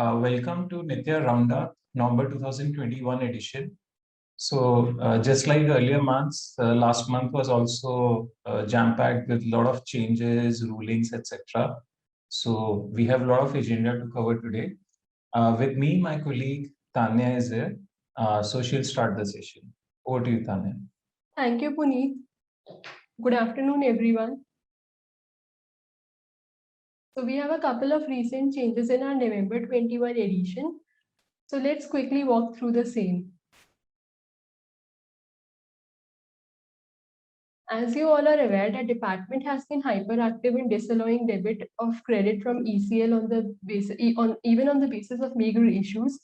Welcome to Nitya Roundup, November 2021 edition. So, just like earlier months, last month was also jam-packed with a lot of changes, rulings, etc. So, we have a lot of agenda to cover today. With me, my colleague Tanya is here. So, she'll start the session. Over to you, Tanya. Thank you, Puneet. Good afternoon, everyone. So we have a couple of recent changes in our November 21 edition. So let's quickly walk through the same. As you all are aware, the department has been hyperactive in disallowing debit of credit from ECL on the basis, even on the basis of meager issues.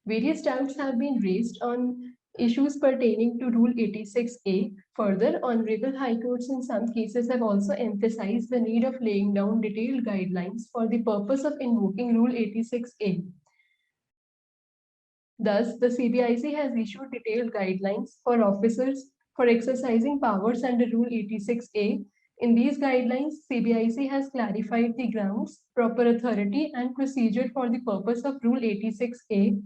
Various doubts have been raised on issues pertaining to Rule 86A. Further, Honorable High Courts in some cases have also emphasized the need of laying down detailed guidelines for the purpose of invoking Rule 86A. Thus, the CBIC has issued detailed guidelines for officers for exercising powers under Rule 86A. In these guidelines, CBIC has clarified the grounds, proper authority, and procedure for the purpose of Rule 86A.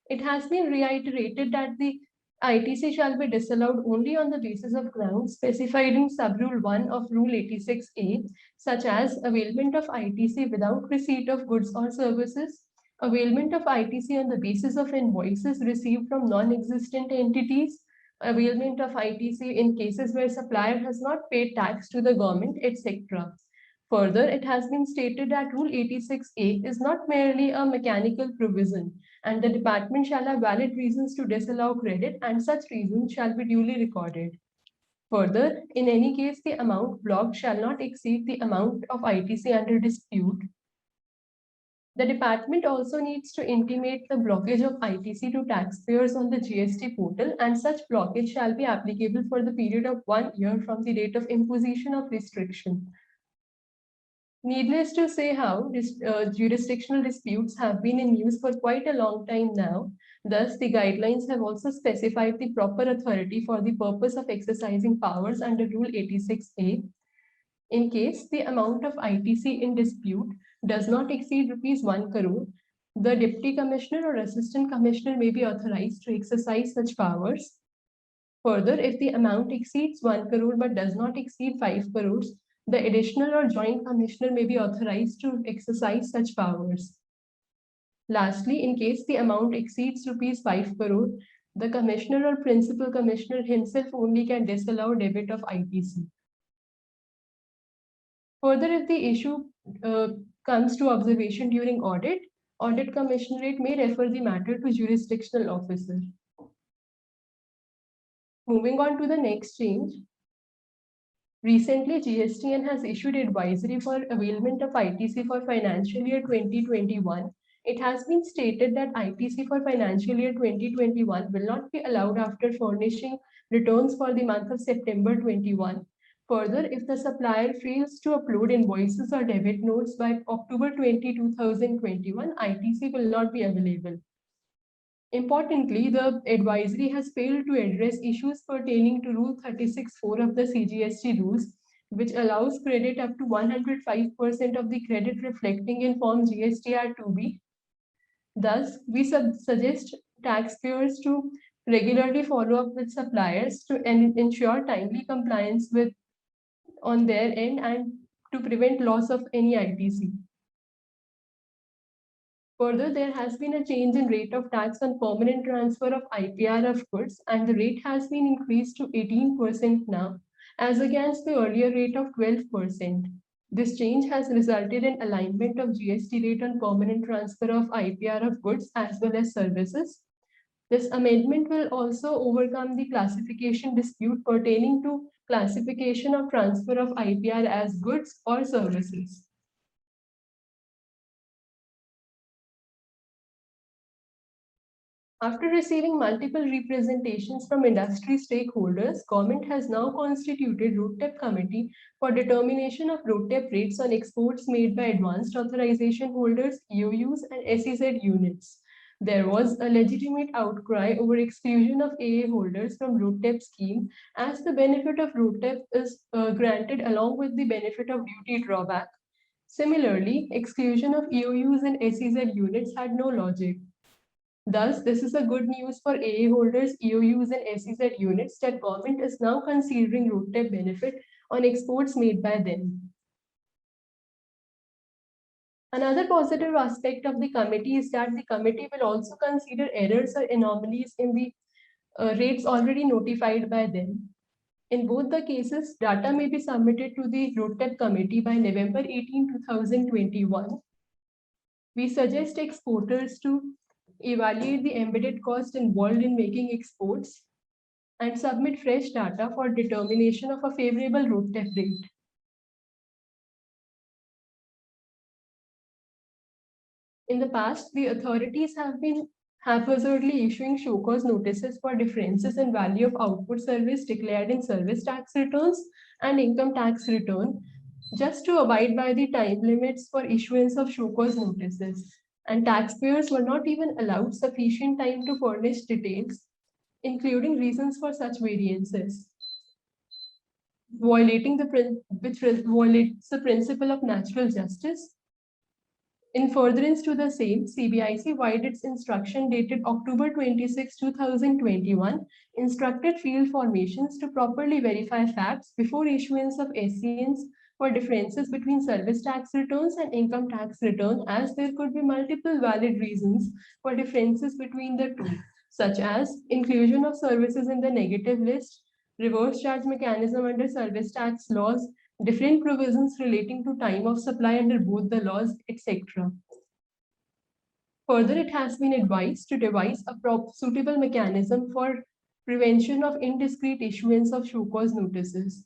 It has been reiterated that the ITC shall be disallowed only on the basis of grounds specified in Subrule 1 of Rule 86A, such as availment of ITC without receipt of goods or services, availment of ITC on the basis of invoices received from non-existent entities, availment of ITC in cases where supplier has not paid tax to the government, etc. Further, it has been stated that Rule 86A is not merely a mechanical provision, and the department shall have valid reasons to disallow credit, and such reasons shall be duly recorded. Further, in any case, the amount blocked shall not exceed the amount of ITC under dispute. The department also needs to intimate the blockage of ITC to taxpayers on the GST portal, and such blockage shall be applicable for the period of 1 year from the date of imposition of restriction. Needless to say how jurisdictional disputes have been in use for quite a long time now. Thus, the guidelines have also specified the proper authority for the purpose of exercising powers under Rule 86A. In case the amount of ITC in dispute does not exceed ₹1 crore, the Deputy Commissioner or Assistant Commissioner may be authorized to exercise such powers. Further, if the amount exceeds 1 crore but does not exceed 5 crores, the additional or joint commissioner may be authorized to exercise such powers. Lastly, in case the amount exceeds ₹5 crore, the commissioner or principal commissioner himself only can disallow debit of ITC. Further, if the issue comes to observation during audit commissionerate may refer the matter to jurisdictional officer. Moving on to the next change. Recently, GSTN has issued advisory for availment of ITC for financial year 2021. It has been stated that ITC for financial year 2021 will not be allowed after furnishing returns for the month of September 21. Further, if the supplier fails to upload invoices or debit notes by October 20, 2021, ITC will not be available. Importantly, the advisory has failed to address issues pertaining to Rule 36(4) of the CGST rules, which allows credit up to 105% of the credit reflecting in Form GSTR 2B. Thus, we suggest taxpayers to regularly follow up with suppliers to ensure timely compliance with on their end and to prevent loss of any ITC. Further, there has been a change in rate of tax on permanent transfer of IPR of goods, and the rate has been increased to 18% now, as against the earlier rate of 12%. This change has resulted in alignment of GST rate on permanent transfer of IPR of goods as well as services. This amendment will also overcome the classification dispute pertaining to classification of transfer of IPR as goods or services. After receiving multiple representations from industry stakeholders, government has now constituted RoadTEP committee for determination of RoadTEP rates on exports made by advanced authorization holders, EOUs, and SEZ units. There was a legitimate outcry over exclusion of AA holders from RoadTEP scheme, as the benefit of RoadTEP is granted along with the benefit of duty drawback. Similarly, exclusion of EOUs and SEZ units had no logic. Thus, this is a good news for AA holders, EOUs and SEZ units that government is now considering RoadTEP benefit on exports made by them. Another positive aspect of the committee is that the committee will also consider errors or anomalies in the rates already notified by them. In both the cases, data may be submitted to the RoadTEP committee by November 18, 2021. We suggest exporters to evaluate the embedded cost involved in making exports and submit fresh data for determination of a favorable RoadTEP rate. In the past, the authorities have been haphazardly issuing show cause notices for differences in value of output service declared in service tax returns and income tax return, just to abide by the time limits for issuance of show cause notices. And taxpayers were not even allowed sufficient time to furnish details, including reasons for such variances, which violates the principle of natural justice. In furtherance to the same, CBIC, via its instruction dated October 26, 2021, instructed field formations to properly verify facts before issuance of SCNs for differences between service tax returns and income tax return, as there could be multiple valid reasons for differences between the two, such as inclusion of services in the negative list, reverse charge mechanism under service tax laws, different provisions relating to time of supply under both the laws, etc. Further, it has been advised to devise a suitable mechanism for prevention of indiscreet issuance of show cause notices.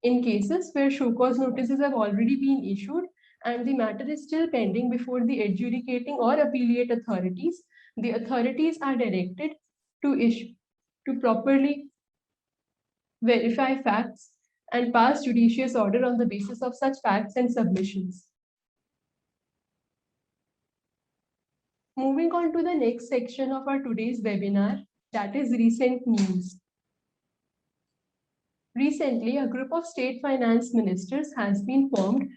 In cases where show cause notices have already been issued and the matter is still pending before the adjudicating or appellate authorities, the authorities are directed to properly verify facts and pass judicious order on the basis of such facts and submissions. Moving on to the next section of our today's webinar, that is recent news. Recently, a group of state finance ministers has been formed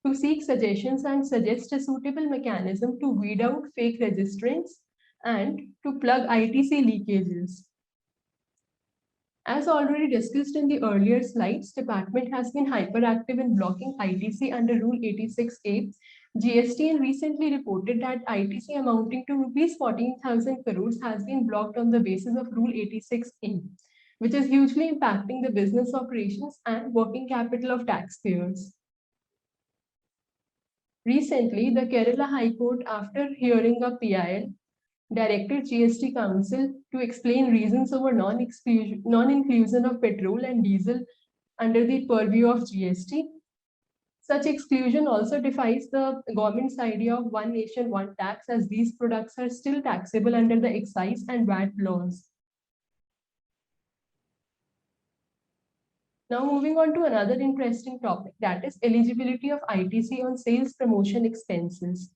to seek suggestions and suggest a suitable mechanism to weed out fake registrants and to plug ITC leakages. As already discussed in the earlier slides, department has been hyperactive in blocking ITC under Rule 86A. GSTN recently reported that ITC amounting to rupees 14,000 crores has been blocked on the basis of Rule 86A, which is hugely impacting the business operations and working capital of taxpayers. Recently, the Kerala High Court, after hearing a PIL, directed GST Council to explain reasons over non-inclusion of petrol and diesel under the purview of GST. Such exclusion also defies the government's idea of one nation, one tax, as these products are still taxable under the excise and VAT laws. Now moving on to another interesting topic, that is eligibility of ITC on sales promotion expenses.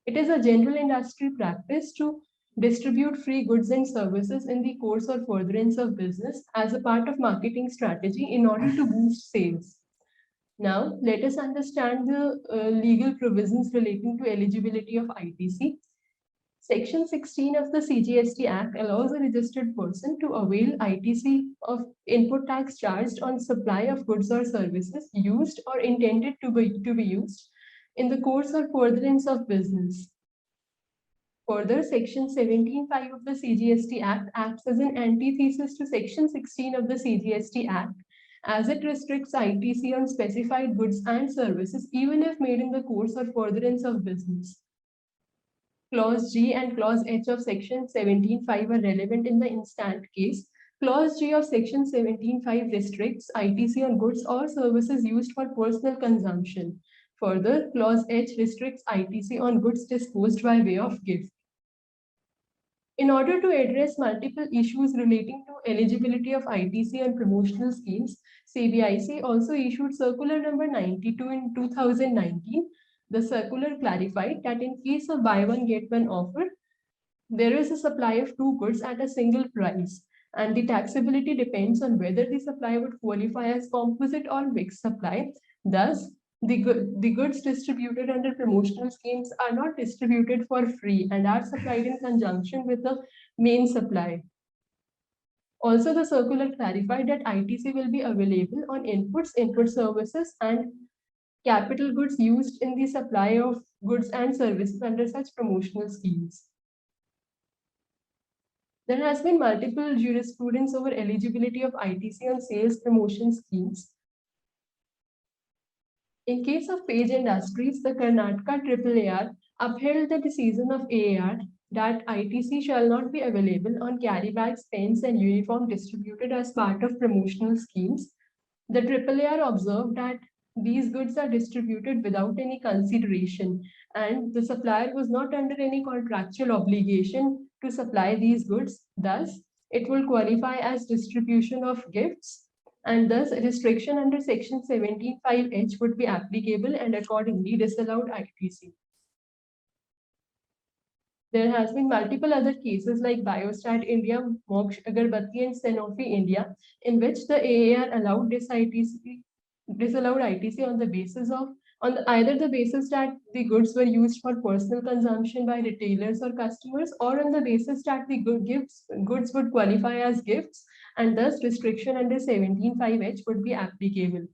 It is a general industry practice to distribute free goods and services in the course or furtherance of business as a part of marketing strategy in order to boost sales. Now, let us understand the legal provisions relating to eligibility of ITC. Section 16 of the CGST Act allows a registered person to avail ITC of input tax charged on supply of goods or services used or intended to be used in the course or furtherance of business. Further, Section 17(5) of the CGST Act acts as an antithesis to Section 16 of the CGST Act, as it restricts ITC on specified goods and services even if made in the course or furtherance of business. Clause G and Clause H of Section 17(5) are relevant in the instant case. Clause G of Section 17(5) restricts ITC on goods or services used for personal consumption. Further, Clause H restricts ITC on goods disposed by way of gift. In order to address multiple issues relating to eligibility of ITC and promotional schemes, CBIC also issued Circular number 92 in 2019. The circular clarified that in case of buy one get one offer, there is a supply of two goods at a single price, and the taxability depends on whether the supply would qualify as composite or mixed supply. Thus, the goods distributed under promotional schemes are not distributed for free and are supplied in conjunction with the main supply. Also, the circular clarified that ITC will be available on inputs, input services, and capital goods used in the supply of goods and services under such promotional schemes. There has been multiple jurisprudence over eligibility of ITC on sales promotion schemes. In case of Page Industries, the Karnataka AAAR upheld the decision of AAR that ITC shall not be available on carry bags, pens, and uniform distributed as part of promotional schemes. The AAAR observed that these goods are distributed without any consideration, and the supplier was not under any contractual obligation to supply these goods. Thus, it will qualify as distribution of gifts, and thus a restriction under section 17(5)(h) would be applicable and accordingly disallowed ITC. There has been multiple other cases like Biostat India, Moksha Agarbatti, and Sanofi India, in which the AAR allowed disallowed ITC on the basis of either the basis that the goods were used for personal consumption by retailers or customers, or on the basis that the goods would qualify as gifts, and thus restriction under 17(5)(h) would be applicable.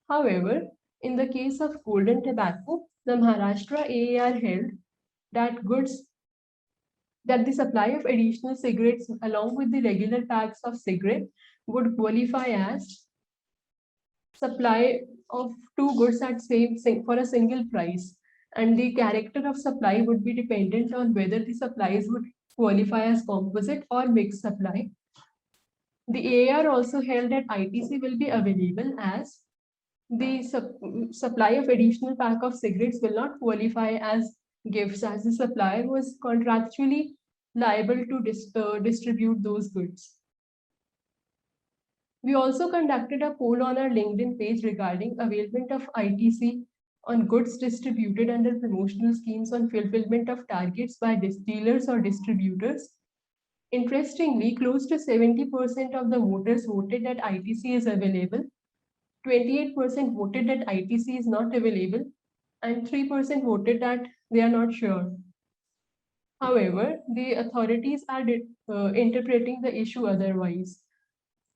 However, in the case of golden tobacco, the Maharashtra AAR held that the supply of additional cigarettes along with the regular packs of cigarette would qualify as supply of two goods at same for a single price, and the character of supply would be dependent on whether the supplies would qualify as composite or mixed supply. The AAR also held that ITC will be available as the supply of additional pack of cigarettes will not qualify as gifts, as the supplier was contractually liable to distribute those goods. We also conducted a poll on our LinkedIn page regarding availment of ITC on goods distributed under promotional schemes on fulfillment of targets by dealers or distributors. Interestingly, close to 70% of the voters voted that ITC is available, 28% voted that ITC is not available, and 3% voted that they are not sure. However, the authorities are interpreting the issue otherwise.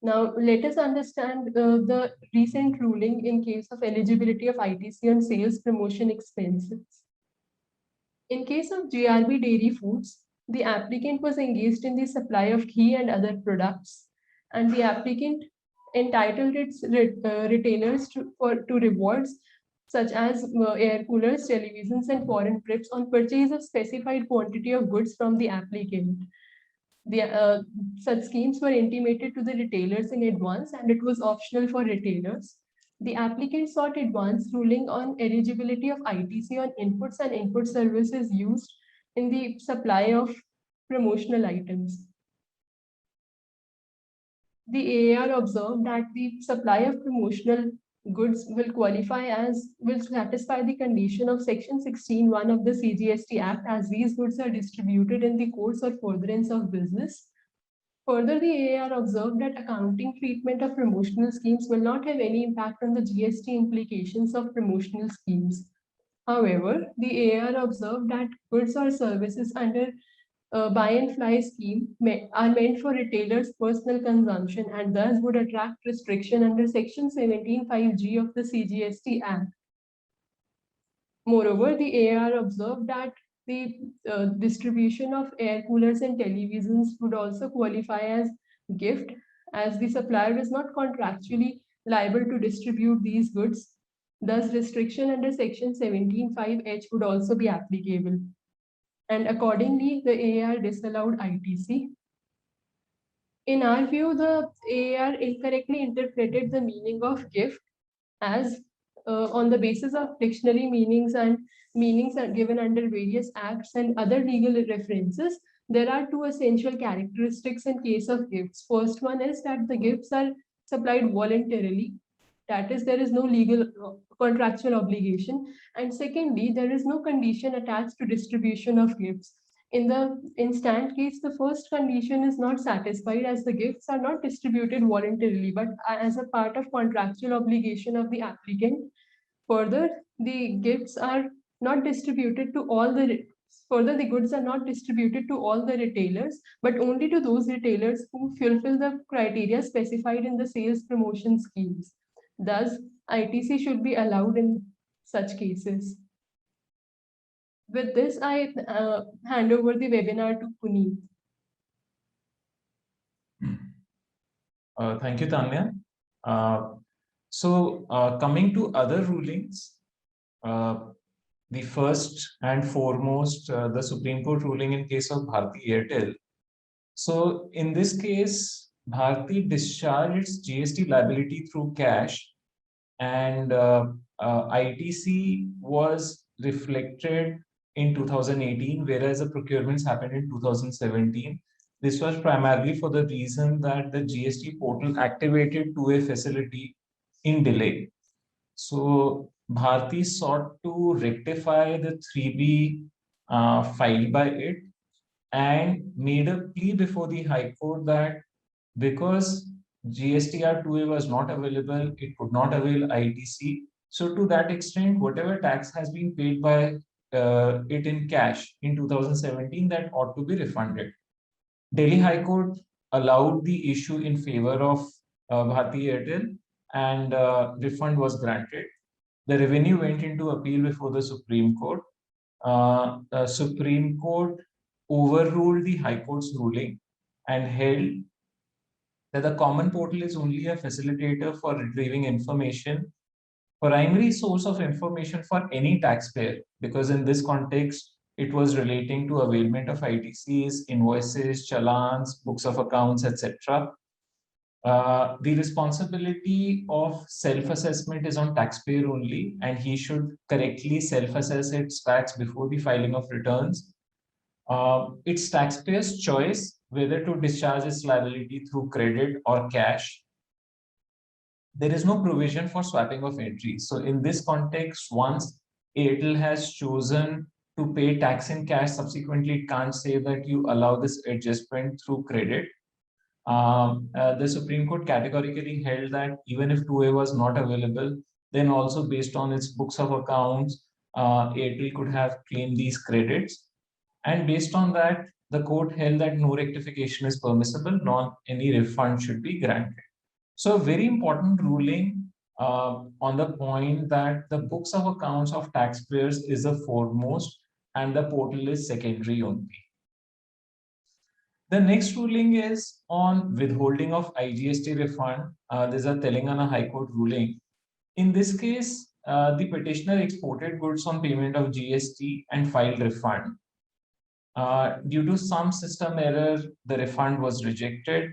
Now, let us understand the recent ruling in case of eligibility of ITC on sales promotion expenses. In case of GRB Dairy Foods, the applicant was engaged in the supply of ghee and other products, and the applicant entitled its retailers to rewards such as air coolers, televisions, and foreign trips on purchase of specified quantity of goods from the applicant. Such schemes were intimated to the retailers in advance, and it was optional for retailers. The applicant sought advance ruling on eligibility of ITC on inputs and input services used in the supply of promotional items. The AAR observed that the supply of promotional goods will satisfy the condition of section 16(1) of the CGST Act, as these goods are distributed in the course or furtherance of business. Further, the AAR observed that accounting treatment of promotional schemes will not have any impact on the GST implications of promotional schemes. However, the AAR observed that goods or services under buy and fly scheme are meant for retailers' personal consumption and thus would attract restriction under section 17(5)(g) of the CGST Act. Moreover, the AAR observed that the distribution of air coolers and televisions would also qualify as gift, as the supplier is not contractually liable to distribute these goods. Thus, restriction under section 17(5)(h) would also be applicable. And accordingly, the AAR disallowed ITC. In our view, the AAR incorrectly interpreted the meaning of gift as on the basis of dictionary meanings and meanings are given under various acts and other legal references. There are two essential characteristics in case of gifts. First one is that the gifts are supplied voluntarily. That is, there is no legal contractual obligation. And secondly, there is no condition attached to distribution of gifts. In the instant case, the first condition is not satisfied as the gifts are not distributed voluntarily, but as a part of contractual obligation of the applicant. Further, the gifts are not distributed to all the Further, the goods are not distributed to all the retailers, but only to those retailers who fulfill the criteria specified in the sales promotion schemes. Thus, ITC should be allowed in such cases. With this, I hand over the webinar to Puneet. Thank you, Tanya. Coming to other rulings, the first and foremost, the Supreme Court ruling in case of Bharti Airtel. So in this case, Bharti discharged its GST liability through cash, and ITC was reflected in 2018, whereas the procurements happened in 2017. This was primarily for the reason that the GST portal activated to a facility in delay. So Bharti sought to rectify the 3B filed by it and made a plea before the High Court that because GSTR 2A was not available, it could not avail ITC. So to that extent, whatever tax has been paid by it in cash in 2017, that ought to be refunded. Delhi High Court allowed the issue in favor of Bharti Airtel, and refund was granted. The revenue went into appeal before the Supreme Court. Supreme Court overruled the High Court's ruling and held that the common portal is only a facilitator for retrieving information, primary source of information for any taxpayer, because in this context, it was relating to availment of ITCs, invoices, challans, books of accounts, etc. The responsibility of self-assessment is on taxpayer only, and he should correctly self-assess its tax before the filing of returns. It's taxpayer's choice whether to discharge its liability through credit or cash. There is no provision for swapping of entries. So in this context, once Airtel has chosen to pay tax in cash, subsequently it can't say that you allow this adjustment through credit. The Supreme Court categorically held that even if 2A was not available, then also based on its books of accounts, Airtel could have claimed these credits. And based on that, the court held that no rectification is permissible, nor any refund should be granted. So a very important ruling on the point that the books of accounts of taxpayers is the foremost and the portal is secondary only. The next ruling is on withholding of IGST refund. There's a Telangana High Court ruling. In this case, the petitioner exported goods on payment of GST and filed refund. Due to some system error, the refund was rejected.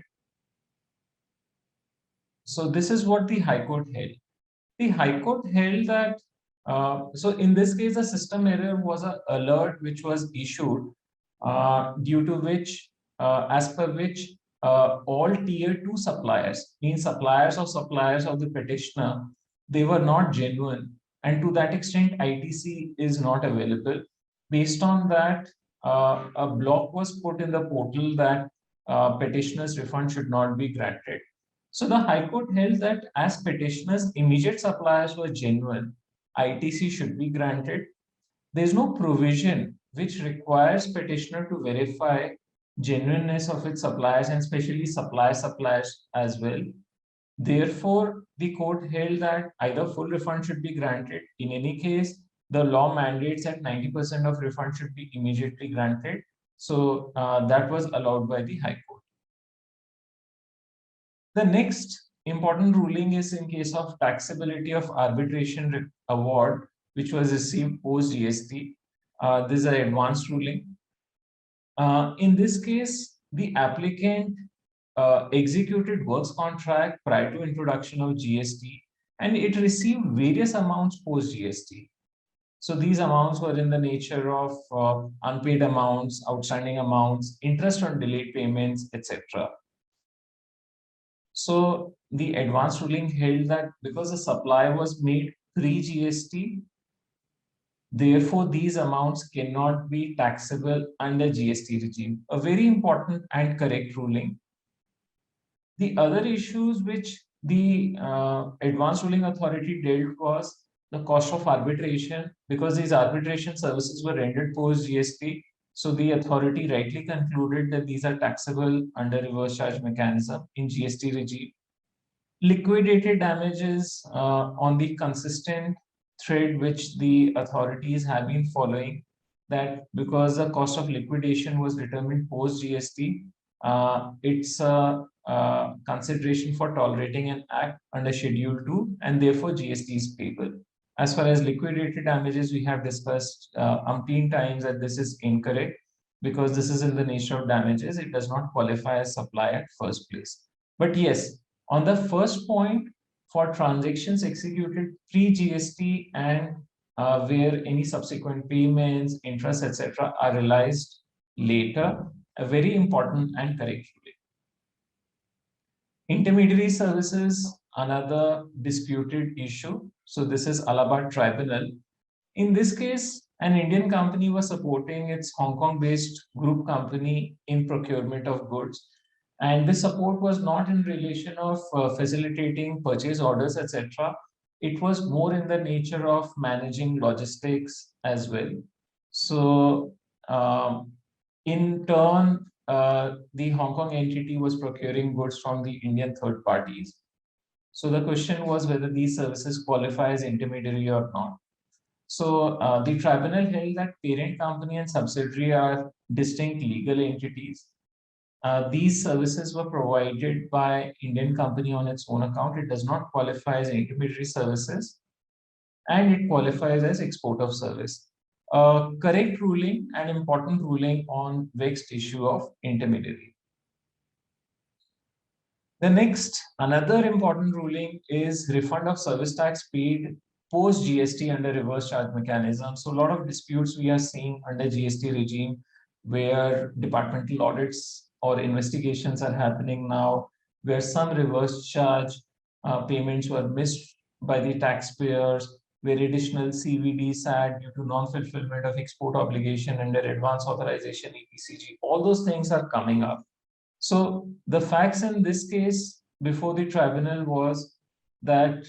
So this is what the High Court held. The High Court held that, so in this case, a system error was an alert which was issued due to which, as per which all tier 2 suppliers, means suppliers of the petitioner, they were not genuine. And to that extent, ITC is not available. Based on that, a block was put in the portal that petitioner's refund should not be granted. So the High Court held that as petitioner's immediate suppliers were genuine, ITC should be granted. There is no provision which requires petitioner to verify genuineness of its suppliers, and especially suppliers as well. Therefore, the court held that either full refund should be granted. In any case, the law mandates that 90% of refund should be immediately granted. So that was allowed by the High Court. The next important ruling is in case of taxability of arbitration award, which was received post GST. This is an advanced ruling. In this case, the applicant executed works contract prior to introduction of GST, and it received various amounts post GST. So these amounts were in the nature of unpaid amounts, outstanding amounts, interest on delayed payments, etc. So the advanced ruling held that because the supply was made pre-GST, therefore these amounts cannot be taxable under GST regime. A very important and correct ruling. The other issues which the advanced ruling authority dealt was the cost of arbitration, because these arbitration services were rendered post GST. So the authority rightly concluded that these are taxable under reverse charge mechanism in GST regime. Liquidated damages on the consistent thread which the authorities have been following, that because the cost of liquidation was determined post GST, it's a consideration for tolerating an act under Schedule 2, and therefore GST is payable. As far as liquidated damages, we have discussed umpteen times that this is incorrect, because this is in the nature of damages. It does not qualify as supply at first place. But yes, on the first point, for transactions executed pre-GST and where any subsequent payments, interest, etc., are realized later, a very important and correct ruling. Intermediary services, another disputed issue. So this is Allahabad Tribunal. In this case, an Indian company was supporting its Hong Kong-based group company in procurement of goods. And this support was not in relation of facilitating purchase orders, etc. It was more in the nature of managing logistics as well. So in turn, the Hong Kong entity was procuring goods from the Indian third parties. So the question was whether these services qualify as intermediary or not. So the tribunal held that parent company and subsidiary are distinct legal entities. These services were provided by Indian company on its own account. It does not qualify as intermediary services, and it qualifies as export of service. Correct ruling and important ruling on vexed issue of intermediary. The next, another important ruling is refund of service tax paid post GST under reverse charge mechanism. So a lot of disputes we are seeing under GST regime where departmental audits or investigations are happening now, where some reverse charge payments were missed by the taxpayers, where additional CVD SAT due to non-fulfillment of export obligation under advance authorization EPCG, all those things are coming up. So the facts in this case before the tribunal was that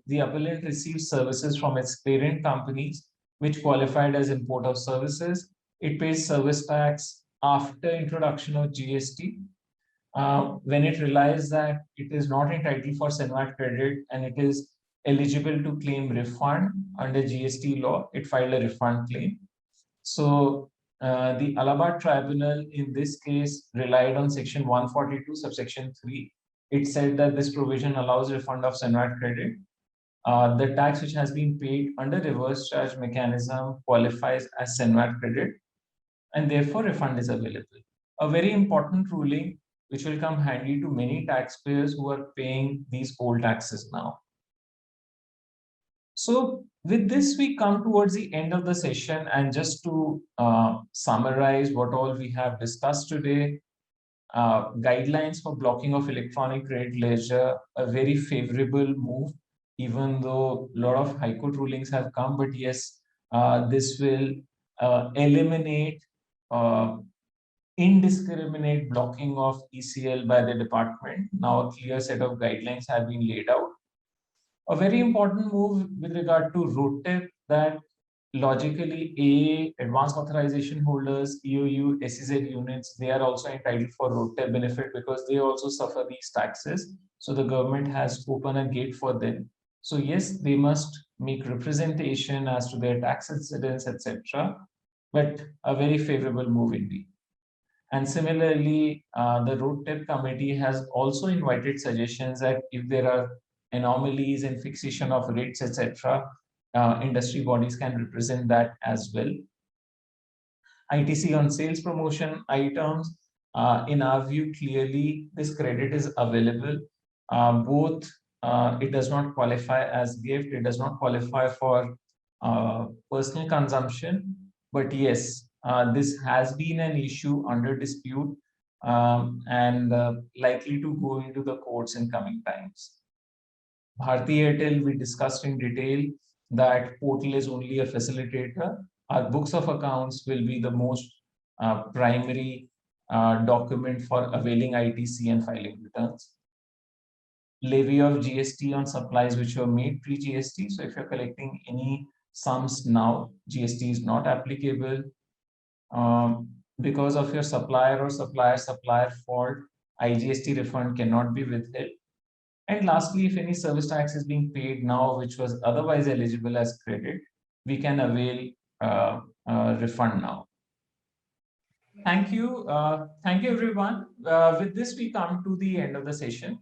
the appellant received services from its parent companies, which qualified as import of services. It pays service tax after introduction of GST. When it realized that it is not entitled for CENVAT credit and it is eligible to claim refund under GST law, it filed a refund claim. So the Allahabad Tribunal in this case relied on section 142 subsection 3. It said that this provision allows refund of CENVAT credit. The tax which has been paid under reverse charge mechanism qualifies as CENVAT credit, and therefore refund is available. A very important ruling which will come handy to many taxpayers who are paying these old taxes now. So with this, we come towards the end of the session, and just to summarize what all we have discussed today, guidelines for blocking of electronic credit ledger, a very favorable move, even though a lot of High Court rulings have come, but yes, this will eliminate indiscriminate blocking of ECL by the department. Now a clear set of guidelines have been laid out. A very important move with regard to RoadTEP, that logically AA, advanced authorization holders, EOU, SEZ units, they are also entitled for RoadTEP benefit because they also suffer these taxes. So the government has opened a gate for them. So yes, they must make representation as to their tax incidence, etc. But a very favorable move indeed. And similarly, the RoadTEP committee has also invited suggestions that if there are anomalies in fixation of rates, etc., industry bodies can represent that as well. ITC on sales promotion items, in our view, clearly this credit is available. Both it does not qualify as gift, it does not qualify for personal consumption, but yes, this has been an issue under dispute. and likely to go into the courts in coming times. Bharti Airtel, we discussed in detail that portal is only a facilitator. Our books of accounts will be the most primary document for availing ITC and filing returns. Levy of GST on supplies which were made pre-GST. So if you're collecting any sums now, GST is not applicable. Because of your supplier or supplier fault, IGST refund cannot be withheld. And lastly, if any service tax is being paid now, which was otherwise eligible as credit, we can avail refund now. Thank you. Thank you, everyone. With this, we come to the end of the session.